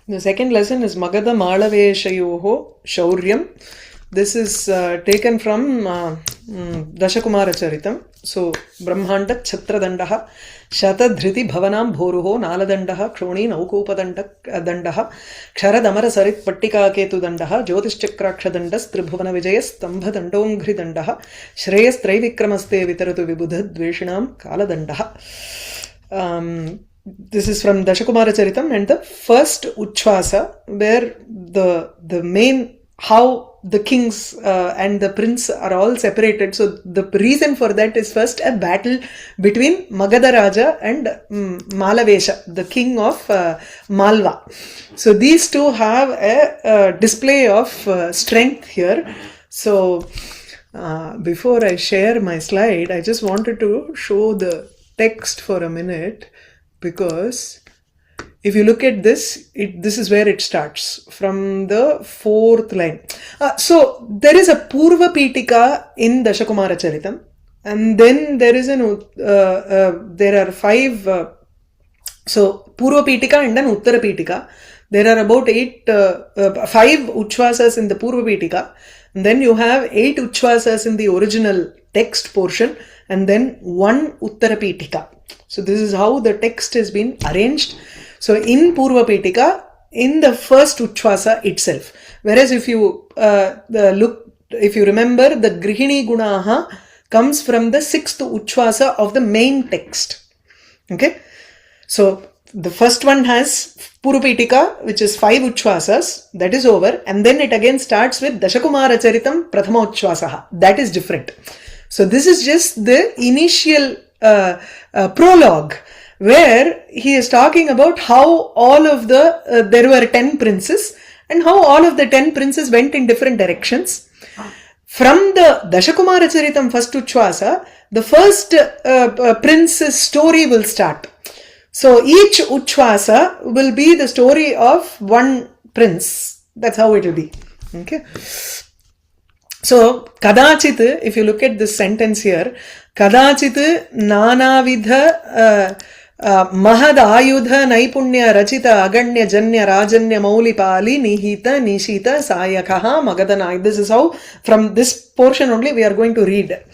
The second lesson is Magadha Mālaveśvayoho Shauryam. This is taken from Daśakumāracaritam. So, Brahmanda Chhatradandaha Shatadhriti Bhavanam Bhoruho Naladandaha Kshoni Naukopadandaha Ksharadamara Sarit Pattika Ketu Dandaha Jyotischakrakshdandas Tribhuvana Vijayas Stambha Dandongri Dandaha Shreyas Traivikramaste Vitaratu Vibudha Dveshinam Kaladandaha. This is from Daśakumāracaritam, and the first Uchvasa, where the main, how the kings and the prince are all separated. So the reason for that is first a battle between Magadha Raja and Mālaveśvara, the king of Malwa. So these two have a display of strength here. So before I share my slide, I just wanted to show the text for a minute, because if you look at this, this is where it starts, from the fourth line. So there is a Purva Pitika in Daśakumāracaritam, and then there is there are five, so Purva Pitika and then Uttara Pitika. There are about five Uchvasas in the Purva Pitika, and then you have 8 Uchvasas in the original text portion, and then 1 Uttara Pitika. So this is how the text has been arranged. So in Purva Pitika, in the first Uchvasa itself. Whereas if you if you remember, the Grihini Gunaha comes from the 6th Uchvasa of the main text. Okay? So the first one has Purva Pitika, which is 5 Uchvasas, that is over, and then it again starts with Daśakumāracaritam Prathama Uchvasaha. That is different. So this is just the initial prologue, where he is talking about how all of there were 10 princes, and how all of the 10 princes went in different directions. From the Daśakumāracaritam first Uchvasa, the first prince's story will start. So each Uchvasa will be the story of one prince. That's how it will be. Okay. So, Kadachit, if you look at this sentence here, Kadachit Nanavidha Mahad Ayudha Naipunya Rachita Aganya Janya Rajanya Maulipali Nihita Nishita Sayakaha Magadhanai. This is how, from this portion only, we are going to read.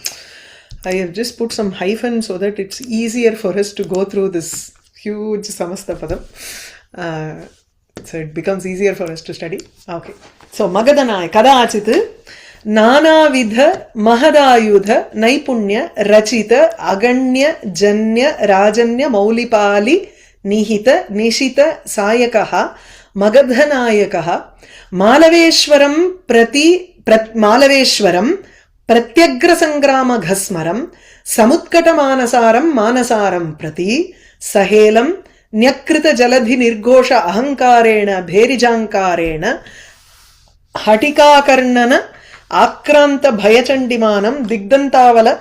I have just put some hyphen so that it's easier for us to go through this huge Samastha Padam. So it becomes easier for us to study. Okay. So, Magadhanai Kadachit Nanavidha Mahadayudha Naipunya Rachita Aganya Janya Rajanya Maulipali Nihita Nishita Sayakaha Magadhanayakaha Mālaveśvaram Mālaveśvaram Pratyagrasangrama Ghasmaram Samutkata Manasaram Prati Sahelam Nyakrita Jaladhi Nirghosha Ahankarena Bherijankarena Hatika Karnana Akranta Bhayachandimanam Digdantavala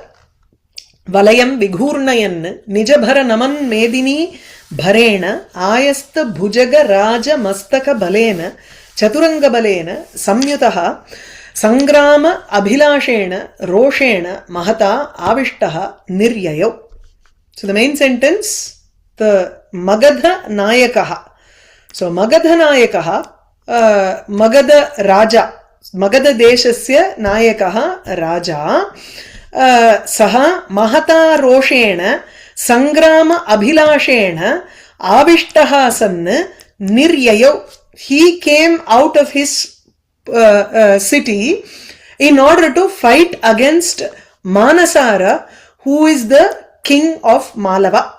Valayam Vighurnayan Nijabharanaman Medini Bharena Ayasta Bhujaga Raja Mastaka Balena Chaturanga Balena Samyutaha Sangrama Abhilashena Roshena Mahata Avishtaha Niryayo. So the main sentence, the Magadha Nayakaha. So Magadha Nayakaha, Magadha Raja, Magadha Deshasya Nayakaha Raja, Saha Mahata Roshena Sangrama Abhilashena Avishtaha Sanna Niryayo. He came out of his city in order to fight against Manasara, who is the king of Malava,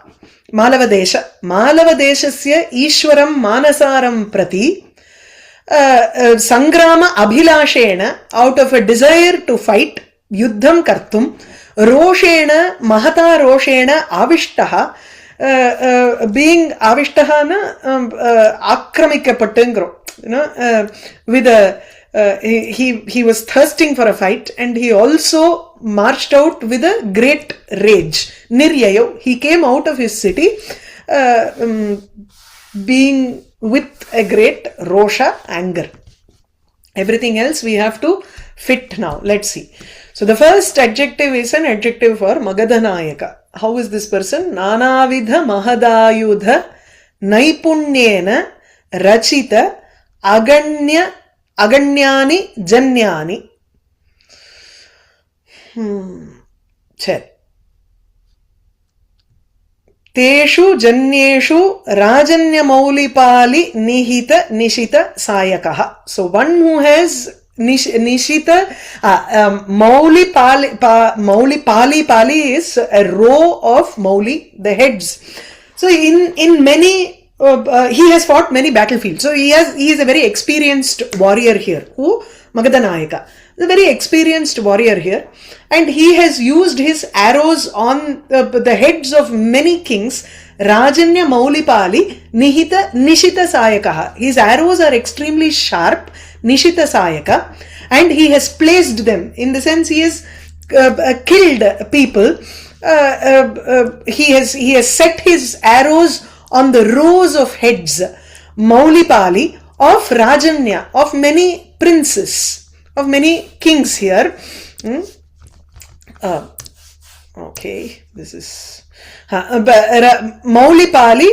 Malava Desha. Malava Deshasya Ishwaram Manasaram Prati Sangrama Abhilashena, out of a desire to fight, Yuddham Kartum, Roshena, Mahata Roshena, Avishtaha, being Avishtaha Akramikapatengro, with a he was thirsting for a fight, and he also marched out with a great rage. Niryayo, he came out of his city being with a great rosha, anger. Everything else we have to fit now. Let's see. So the first adjective is an adjective for Magadhanayaka. How is this person? Nanavidha Mahadayudha Naipunyena rachita aganyani janyani. Chal. Teshu janyeshu rajanya maulipali nihita nishita sayakaha. So one who has nishita mauli pali is a row of mauli, the heads. So in many he has fought many battlefields. So he is a very experienced warrior here. Who? Magadhanayaka. A very experienced warrior here, and he has used his arrows on the heads of many kings. Rajanya Maulipali Nihita Nishita Sayakaha. His arrows are extremely sharp, Nishita Sayaka, and he has placed them, in the sense he has killed people. He has set his arrows on the rows of heads, Maulipali, of Rajanya, of many princes, of many kings here. Okay, this is Maulipali,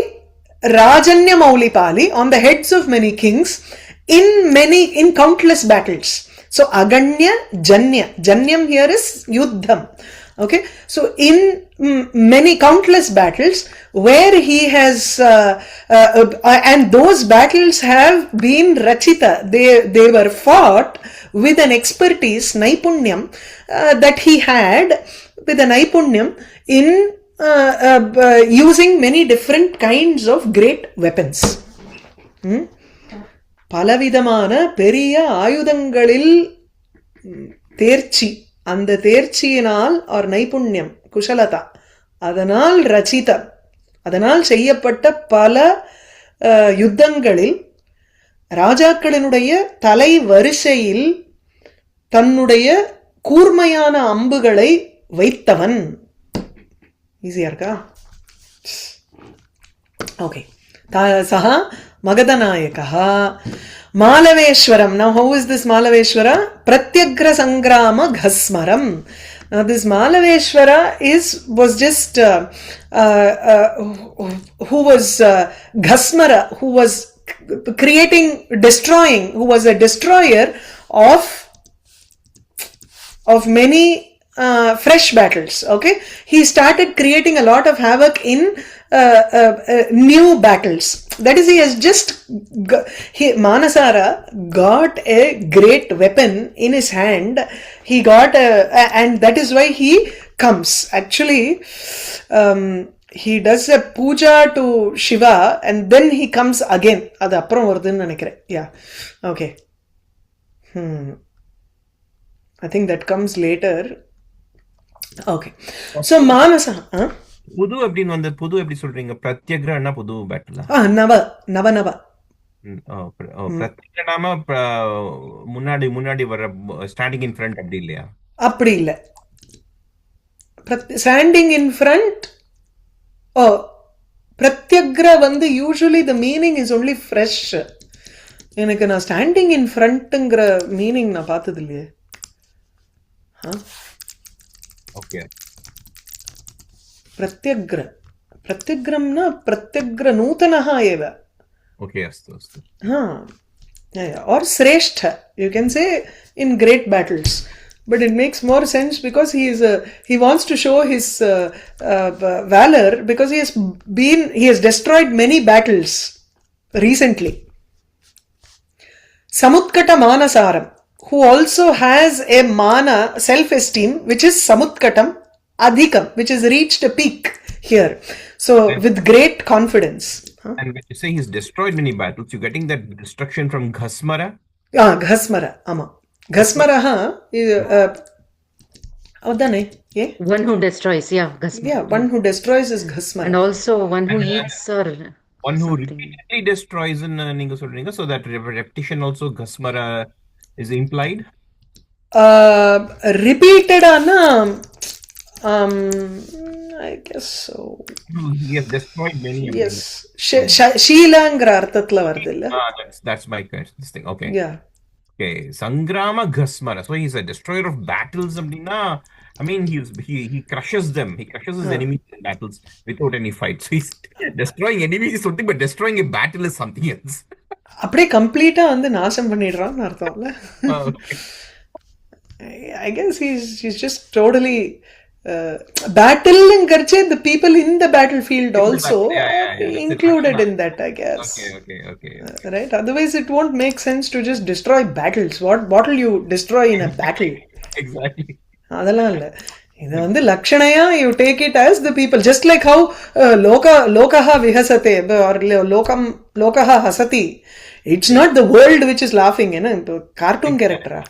Rajanya Maulipali, on the heads of many kings in countless battles. So Aganya Janya. Janyam here is Yuddham. Okay, so in many countless battles where he has and those battles have been rachita, they were fought with an expertise, naipunyam, that he had, with a naipunyam in using many different kinds of great weapons. பலவிதமான பெரிய ஆயுதங்களில் தேர்ச்சி, அந்த தேர்ச்சியினால் ஒரு நைபுண்யம், குஷலதா, அதனால் ரச்சிதா, அதனால் செய்யப்பட்ட பல யுத்தங்களில் ராஜாக்களினுடைய தலை வரிசையில் தன்னுடைய கூர்மையான அம்புகளை வைத்தவன். ஈஸியா இருக்கா? Okay. Saha மகதநாயகா Mālaveśvaram. Now how is this Mālaveśvara? Pratyagra Sangrama Ghasmaram. Now this Mālaveśvara was just who was Ghasmara, who was destroying, who was a destroyer of many fresh battles. Okay, he started creating a lot of havoc in new battles. That is, he has just Manasara got a great weapon in his hand. He got and that is why he comes. Actually, he does a puja to Shiva and then he comes again. Adu appuram varudhu nenikiren. Yeah. Okay. I think that comes later. Okay. So Manasa, புது அப்படின்னு வந்து புது எப்படி சொல்றீங்க? பிரத்யக்ரனா புது battle. நவ பிரத்யக்ரனாம முன்னாடி வர ஸ்டாண்டிங் இன் ஃப்ரண்ட் அப்படி இல்லையா? அப்படி இல்ல. Standing in front. பிரத்யக்ர வந்து usually the meaning is only fresh. எனக்கு நான் ஸ்டாண்டிங் இன் ஃப்ரண்ட்ங்கிற மீனிங் நான் பார்த்தது இல்லையே. ஓகே. प्रत्यग्रम्ना प्रत्यग्र नूतनः एव. Okay, अस्तु. Or श्रेष्ठ, you can say in great battles, but it makes more sense because he wants to show his valor because he has destroyed many battles recently. Samutkata Manasaram, who also has a mana, self-esteem, which is Samutkatam Adhikam, which has reached a peak here. So with great confidence. And when you say he's destroyed many battles, you're getting that destruction from Ghasmara? Ghasmara, ama. Ghasmara is one who destroys, Ghasmara. Yeah, one who destroys is Ghasmara. And also one who eats or one who repeatedly destroys in ninga solringa, so that repetition also Ghasmara is implied. Repeated ana I guess so. He has destroyed many. Yes. Sheelangra arthathla varudilla. That's my question. This thing. Okay. Yeah. Okay. Sangrama Ghasmara. So he's a destroyer of battles. I mean, he crushes them. He crushes his enemies in battles without any fight. So he's destroying enemies is something, but destroying a battle is something else. அப்படியே கம்ப்ளீட்டா வந்து நாசம் பண்ணிடுறான்னு அர்த்தம்ல. Okay. I guess he's just totally battling-ங்கறச்சே the people in the battlefield also included in that, I guess. Okay. Right? Otherwise it won't make sense to just destroy battles. What will you destroy in a battle? Exactly. அதெல்லாம் இல்ல. இது வந்து லக்ஷணையா you take it as the people, just like how lokaha vihasate or lokaha hasati. It's not the world which is laughing, cartoon character.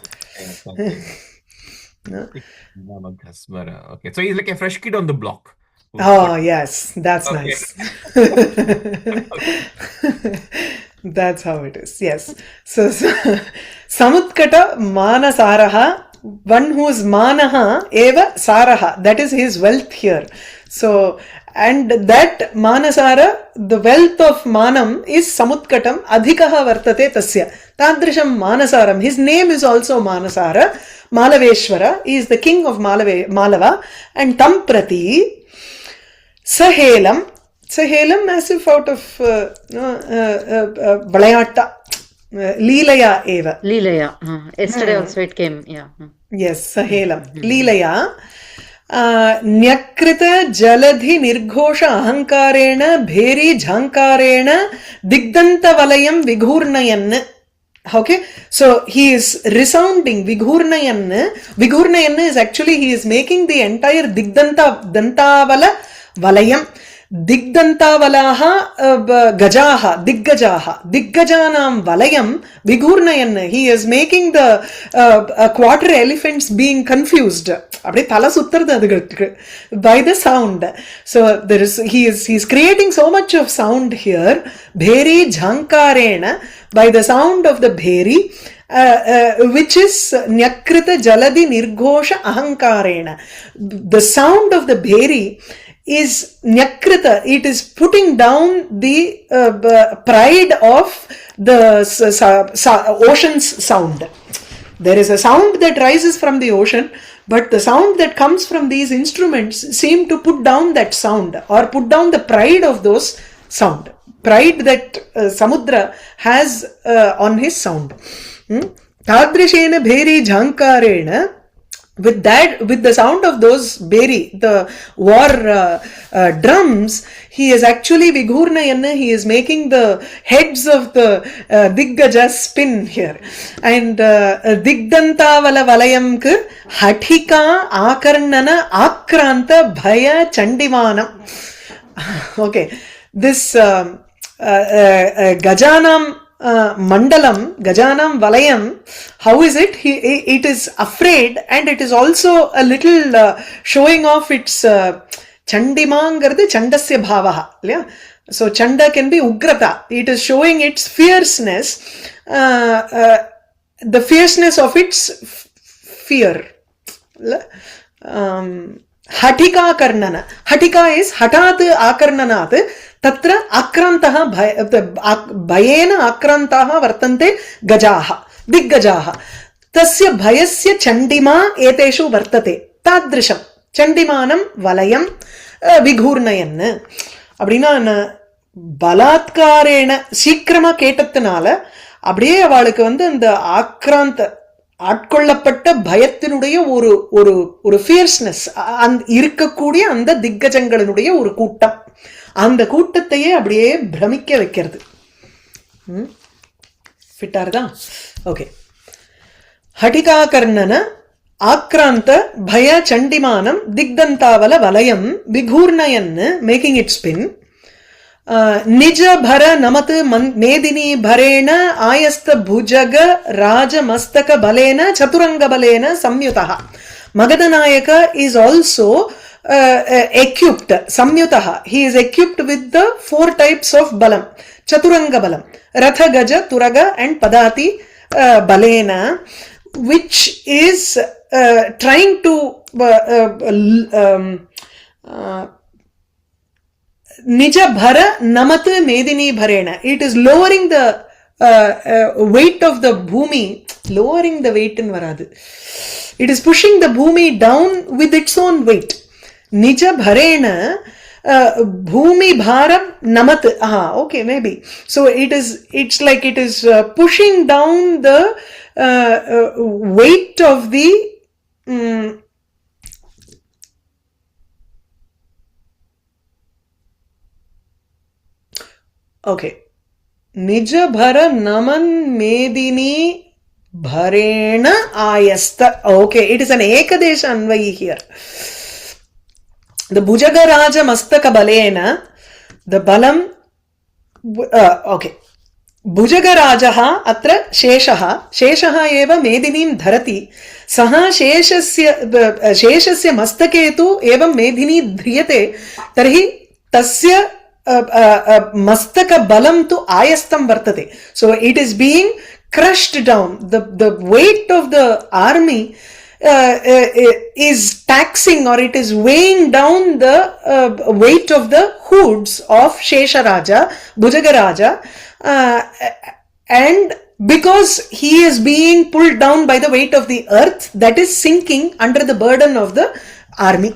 Magadheśvara. Okay, so he's like a fresh kid on the block. Oh yes, that's nice. That's how it is. Yes. So samutkata manasaraha, one whose manaha eva saraha, that is his wealth here. So, and that manasara, the wealth of manam is samutkatam adhikaha vartate tasya. Tadrisham manasaram, his name is also Manasara. Mālaveśvara, he is the king of Malava, and tam prati sahelam as if out of valayata, leelaya eva. Leelaya. Yesterday also it came. Yeah. Yes, sahelam. Leelaya. न्यकृत जलधि निर्घोष अहंकारेण very झंकारेण दिग्दंत वलयम विघूर्णयन्. Okay, so he is resounding vighurnayan is actually he is making the entire dantavala valayam. Digdantavalaha diggajanam valayam vighurnayan. He is making the quarter elephants being confused by the sound. So there is he is creating so much of sound here. Bheri jhankarena, by the sound of the bheri, which is nyakrita jaladi nirghosha ahankarena. The sound of the bheri is nyakrita, it is putting down the pride of the ocean's sound. There is a sound that rises from the ocean, but the sound that comes from these instruments seem to put down that sound or put down the pride of those sound. Pride that Samudra has on his sound. Tadrishena bheri jhankarena, with the sound of those beri, the war drums, he is actually vighurnayan, he is making the heads of the diggajas spin here. And digdantavala valayamku hathika akarnana akranta bhaya chandimanam. Okay, this gajanam mandalam, gajanam valayam, how is it? It is afraid, and it is also a little showing off its chandimangarde chandasya bhavaha. Yeah? So chanda can be ugrata. It is showing its fierceness, the fierceness of its fear. Hatika karnana. Hatika is hatat akarnanat. Tatra akrantaha bhayena akrantaha vartante gajaha, diggajaha. Tasya bhayasya chandima eteshu vartate. Tadrisham. Chandimanam valayam vighurnayan. Abdina balatkarena சீக்கிரமா கேட்டதுனால அப்படியே அவளுக்கு வந்து அந்த ஆக்ராந்த ஆட்கொள்ளப்பட்ட பயத்தினுடைய ஒரு ஒரு ஒரு ஃபியர்ஸ்னஸ் இருக்கக்கூடிய அந்த திக்கஜங்களினுடைய ஒரு கூட்டம், அந்த கூட்டத்தையே அப்படியே பிரமிக்க வைக்கிறது. ஃபிட்டார்தான்? ஓகே. ஹடிகாகர்ணன ஆக்ராந்த பய சண்டிமானம் திக்தந்தாவல வலயம் விகூர்ணயன், மேக்கிங் இட் ஸ்பின். நிஜ பர நமது மேதினி பரேண ஆயஸ்த புஜக ராஜ மஸ்தக பலேன சதுரங்க பலேன சம்யுதா. Magadhanayaka is also equipped, samyutaha. He is equipped with the 4 types of balam. Chaturanga balam. Ratha, Gaja, Turaga and Padati balena, which is trying to Nija bhara namat medini bharena. It is lowering the weight of the bhumi. Lowering the weight in varadu. It is pushing the bhumi down with its own weight. Nija bharena bhumi bharam namat. Okay, maybe. So it's like it is pushing down the weight of the okay. Nija bhara naman medini bharena ayasta. Okay, it is an ekadesha anvayi here. The Bhujaga Raja Mastaka Balena, the Balam, okay. Bhujaga Rajaha atra Sheshaha, Sheshaha eva Medinim Dharati, Saha Sheshasya Mastaketu evam Medini Dhriyate, Tarhi Tasya Mastaka Balam tu Ayastam Vartate. So it is being crushed down. The weight of the army is taxing, or it is weighing down the weight of the hoods of Shesha Raja, Bhujaga Raja, and because he is being pulled down by the weight of the earth that is sinking under the burden of the army.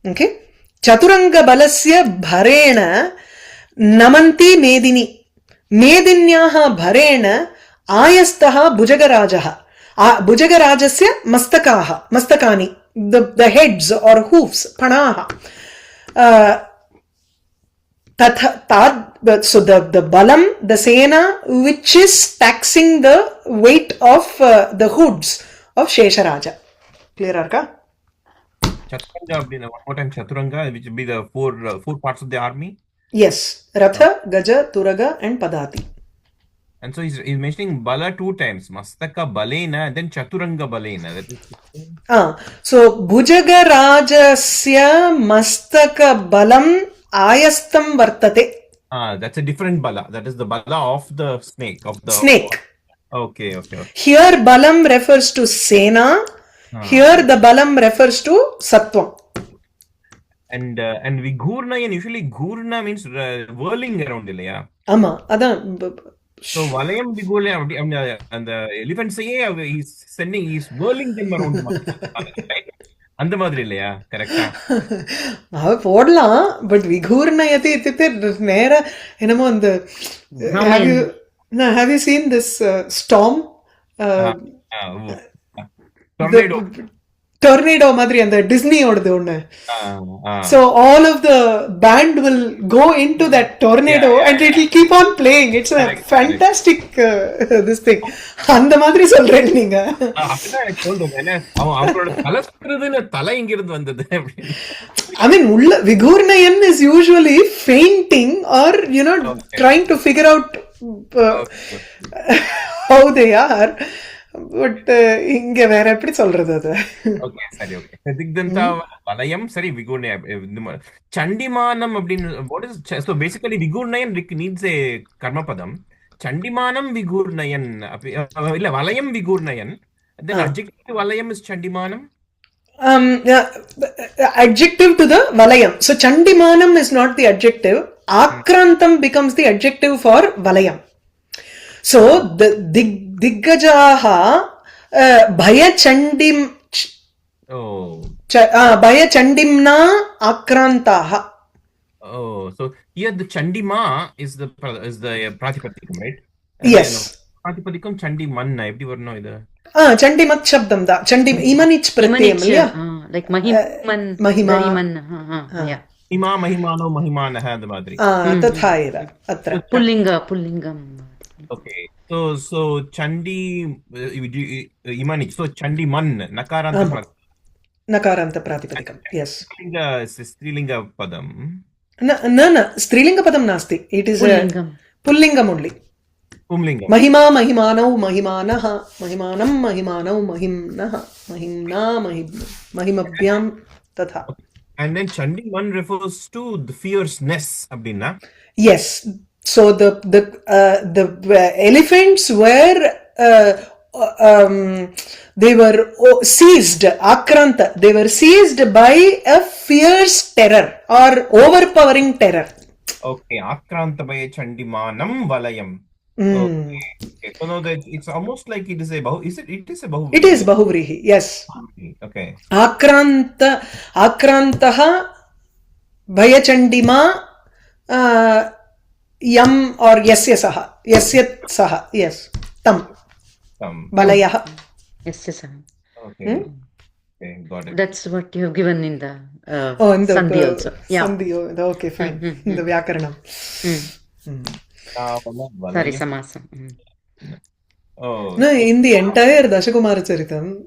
Okay. Chaturanga balasya bharena namanti medini. Medinyaha bharena ayastaha Bhujaga Rajaha. Bhujaga Rajasya mastakaha, mastakani, the heads or hoofs, panaha. So the balam, the sena, which is taxing the weight of the hoods of Shesha Raja. Clear, Arka? Chaturanga, one more time, Chaturanga, which will be the four parts of the army. Yes, Ratha, Gaja, Turaga, and Padati. And so he's mentioning Bala 2 times, Mastaka Balena, and then Chaturanga Balena. That is... So Bhujaga Rajasya Mastaka Balam Ayastam Vartate. That's a different Bala. That is the Bala of the snake. Snake. Okay. Here Balam refers to Sena. Here the Balam refers to Sattvam. And Vigurnayan, usually Gurna means whirling around. Ama, adan. So Valayam Vigurnayan, and the elephant say he's whirling them around. Right? அந்த மாதிரி இல்லையா கரெக்ட்டா போடலாம் but விகூர்ணயதி இத்தியுக்தே நேர என்னமோ அந்த have you seen this storm tornado மாதிரி அந்த டிஸ்னியோடது ஒண்ணு so all of the band will go into that tornado and it will keep on playing. It's a fantastic this thing. அந்த மாதிரி சொல்றேன் நீங்க அப்படிதான் எனக்கு தோணுது. அவங்களோட கலஸ்கிறதுல தலை எங்க இருந்து வந்தது? I mean Vigurnayan is usually fainting or trying to figure out how they are. But இங்க வேற எப்படி சொல்றது அது? ஓகே சரி ஓகே திக்தந்தா வலயம் சரி விகுர்ணய சண்டிமானம் அப்படினு what is so basically விகுர்ணயன் needs a karma padam சண்டிமானம் விகுர்ணயன் இல்ல வலயம் விகுர்ணயன் then adjective to valayam is chandimanam adjective to the valayam. So chandimanam is not the adjective. Akrantam becomes the adjective for valayam. So the Diggajaha Bhayachandim Bhayachandimna Akrantaha. Oh, so here the Chandima is the Pratipadikam, right? Yes. Pratipadikam Chandimanna, எப்படி வரணும் இது? Chandimat shabdam da. Chandim imanich pratyam, இல்லையா? Like Mahiman. Mahiman. Yeah. Ima Mahimano Mahimanaha அந்த மாதிரி. तथा एव अत्र पुल्लिङ्गम्. Okay. So Chandi Imanich. So Chandiman Nakaranta Pratipadikam. Yes. Strilinga padam. No. Strilinga padam nasti. It is Pullingam only. Pumlingam. Mahima Mahimanau Mahimanaha Mahimanam Mahimanau Mahimnaha Mahimna Mahimabhyam tatha. And then Chandiman refers to the fierceness abdina. Yes. So the elephants were they were seized, akranta. They were seized by a fierce terror or overpowering terror. Okay, akranta by Chandimanam valayam. Okay. So now that it's almost like it is a bahu. It is a bahu. It is bahuvrihi. Yes. Okay. Akrantaha भयचण्डिमा yam or yasya saha. Yasyat saha. Yes. Tam. Balayah. Yes, yes. Okay. Okay, got it. That's what you have given in the In the Sandhi also. Yeah. Sandhi. Okay, fine. In the Vyakaranam. Sorry, Samasam. Oh. No, in the entire Daśakumāracaritam,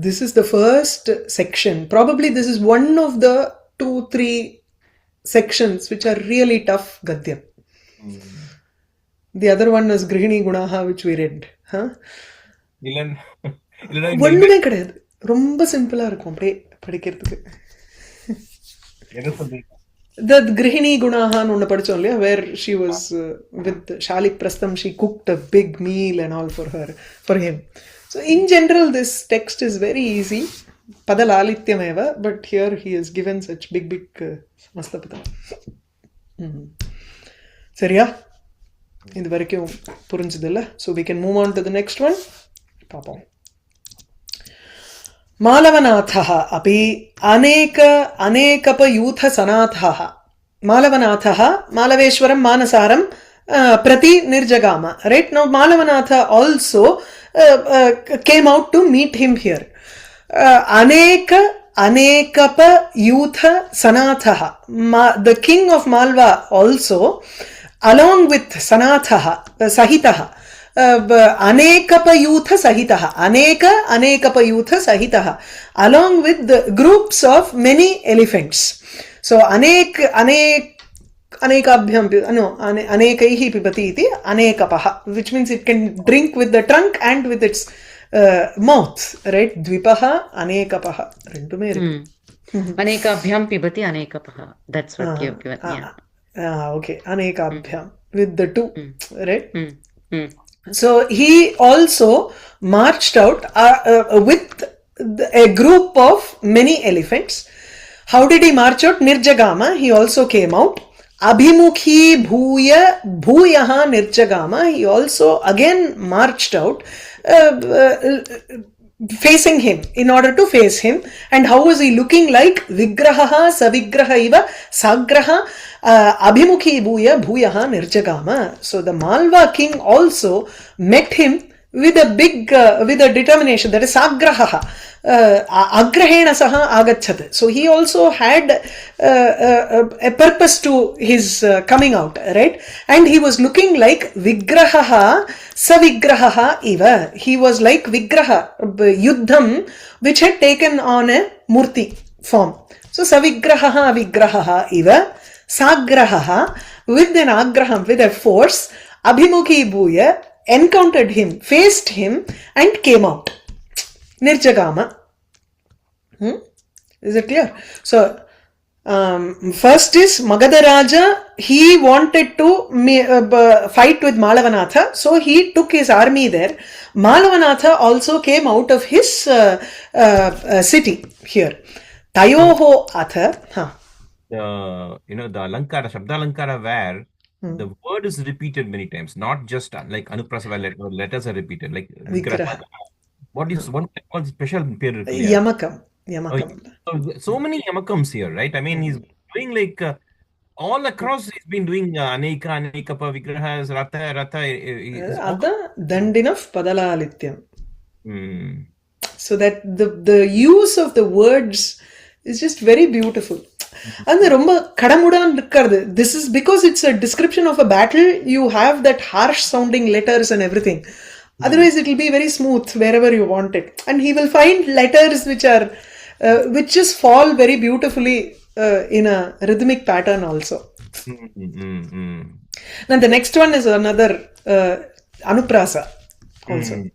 this is the first section. Probably this is one of the 2-3 sections which are really tough Gadyam. The other one was Grihini Gunaha, which we read. Huh? ஒண்ணுமே கிடையாது, ரொம்ப சிம்பிளா இருக்கும் அப்படியே படிக்கிறதுக்கு. The Grihini Gunaha ஒன்னு படிச்சோம் இல்லையா, where she was with Shalik Prastham, she cooked a big meal and all for him. So in general this text is very easy, padalalityameva, but here he has given such big samastapadam. சரியா, இது வரைக்கும் புரிஞ்சது இல்ல? So we can move on to the next one. பாப்போம். मालवनाथः अपि अनेकपयूथसनाथः. मालवनाथः मालवेश्वरं मानसारं प्रति निर्जगाम. Right now Malavanatha also came out to meet him here. Anekapayuthasanathaः. The king of Malwa also, along with Sanathaः Sahitaः, Anekapayutha Sahitaha, Anekapayutha Sahitaha, along with the groups of many elephants. So Anekaihi pibati iti Anekapaha, which means it can drink with the trunk and with its mouth, right? Dvipaha Anekapaha. Rendume irukku. Anekabhyam pibati Anekapaha. That's what you have given. Yeah. Okay. Anekabhyam with the two, right? So he also marched out with a group of many elephants. How did he march out? Nirjagama, he also came out. Abhimukhi bhuyaha nirjagama, he also again marched out, facing him, in order to face him. And how was he looking like? Vigraha savigraha iva sagraha abhimukhi bhuyaha nirjagama. So the Malwa king also met him with a determination, that is sagraha, agrahena saha agachat. So he also had a purpose to his coming out, right? And he was looking like vigraha savigraha iva. He was like vigraha, yuddham, which had taken on a murti form. So savigraha vigraha iva, sagraha, with an agraham, with a force, abhimukhi bhuya, encountered him, faced him, and came out. Nirjagama. Is it clear? So, first is Magadha Raja, he wanted to fight with Malavanatha, so he took his army there. Malavanatha also came out of his city here. Tayoho atha. The Alankara, Shabda Alankara, where the word is repeated many times, not just like Anuprasava letters are repeated. Like what special period? Yamakam. So many yamakams here, right? I mean, he's doing like all across. He's been doing Anekapa Vigrahas, Ratha. Ada Daṇḍin of Padalalityam. So that the use of the words is just very beautiful. And romba kadamudan irukkardu. This is because it's a description of a battle. You have that harsh sounding letters and everything. Otherwise it will be very smooth wherever you want it. And he will find letters which just fall very beautifully in a rhythmic pattern also. Now the next one is another anuprasa also.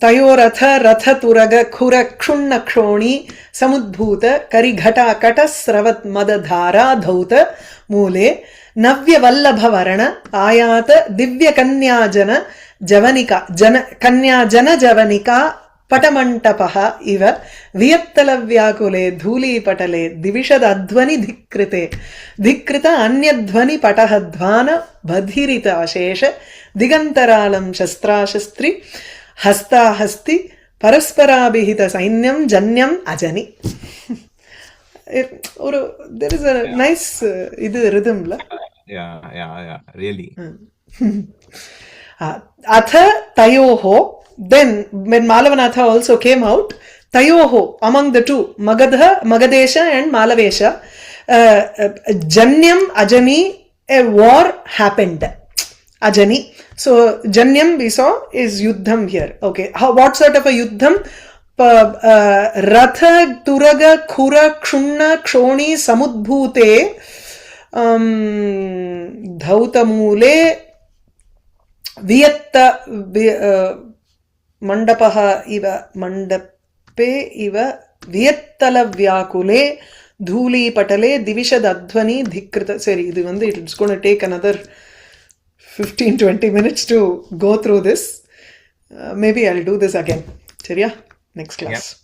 तयोरथ रथ तुरग खुर क्षुण्ण क्षोणी समुद्भूत करिघटा कटस्रवत् मदधारा धौत मूले नव्य वल्लभ वर्ण आयात दिव्य कन्याजन जवनिका कन्याजन जवनिका पटमण्टपः इव वियत्तलव्याकुले धूलीपटले दिविषद अध्वनि धिकृत अन्यध्वनि पटहध्वान बधिरित अशेष दिगंतरालं शस्त्राशस्त्री हस्ताहस्ति परस्पराभिहित सैन्यम जन्यम अजनि. there is a nice rhythm la. Yeah, really. Atha tayoho, then when Malavanatha also came out, tayoho, among the two, Magadheśvara and Mālaveśvara, Janyam Ajani, a war happened. Ajani. So Janyam we saw is Yuddham here. Okay. What sort of a Yuddham? Ratha Turaga Khura Kshunna Kshoni Samudbhute Dhautamule Viyatta Mandapaha iva Mandape iva Viyattala Vyakule Dhuli Patale Divishad Adhvani Dhikrita. Sorry, it's going to take another 15-20 minutes to go through this. Maybe I'll do this again. Chariya? Next class. Yep.